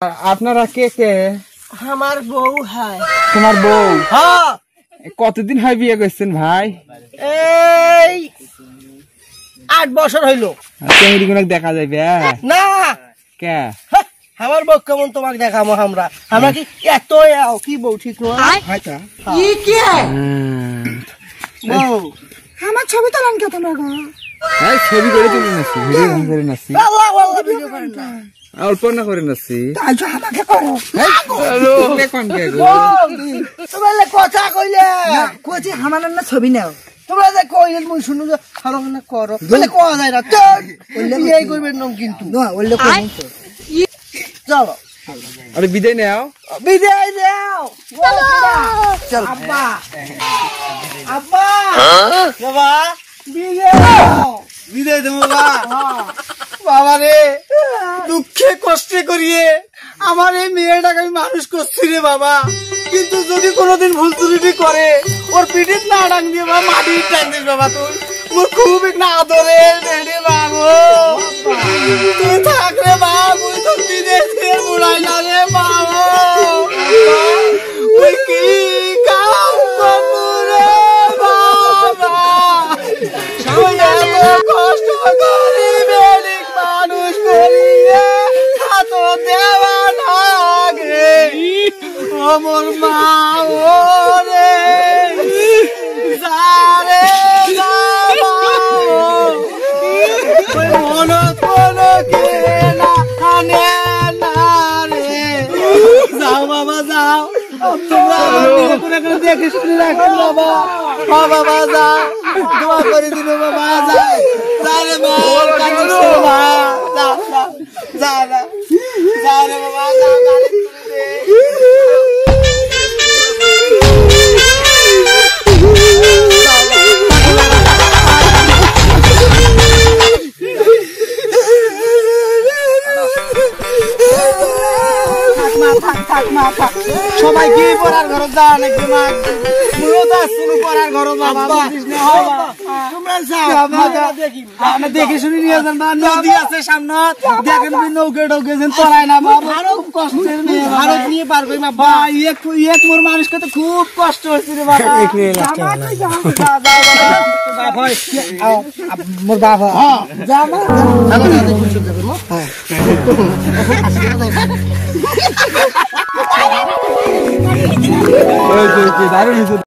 আপনারা কে কে? আমার বউ হয়। তোমার বউ? হ্যাঁ। কতদিন হয় বিয়ে করছেন ভাই? এই 8 বছর হইলো। চেংড়ি গুলো দেখা যাবে না কে? আমার বউ কেমন তোমাকে দেখাবো আমরা কি এত কি বউ ঠিক নয়? বউ আমার ছবি তোলেন কে তোমরা? ছবি করে তুলে নাচ্ছি, ভিডিও করে নাচ্ছি, ভিডিও করেন না, অল্প না করে নাচ্ছি। আমাকে করো তোমরা কথা কইলে কোচি আমার না ছবি নাও। তোমরা যে কইলেন মুই শুনু যে ভালো না করো বলে কোয়া যায় না তো এই করবেন না কিন্তু চলো আরে বিদায় নাও, বিদায় দাও। চল আব্বা আব্বা বাবা বিদায় দেবো বাবা রে। দুঃখে কষ্টে করিয়ে আমার এই মেয়েটাকে আমি মানুষ করছি রে বাবা, কিন্তু যদি কোনোদিন ভুল ত্রুটি করে ওর পিঠিত না ডাং দিয়ে বা মাটির টান দিস বাবা, তুই মোর খুব একটা আদরে রেডি বাবু তুই থাক রে বাবা, মুই তো বিদেশে বুড়াই না রে বাবু, ওই কি কাম করবো রে বাবা, কষ্ট করি বেড়ি মানুষ করিয়ে হাত দেওয়া লাগে আমার মা রে যারে মন কোনো কে না আনে না রে। যাও বাবা যাও, তোমরা দেখে শুনে রাখেন বাবা। বাবা যাও, দোয়া করে দিল বাবা, যাও যারে মা বাবা, যাও যাও যাও রে বাবা, যাও গাড়ি তুলে সবাই কি পড়ার ঘর যা নাকি মা পড়ার ঘর তোমরা দেখে শুনে নিয়ে যান। নদী আছে সামনে, দেখেন নৌকে ঢৌকে পড়ায় না খুব কষ্টের ভারত নিয়ে পার করি বাবা। এক মোর মানুষকে তো খুব কষ্ট হচ্ছে রে বাবা। মোর বাবা দারুণ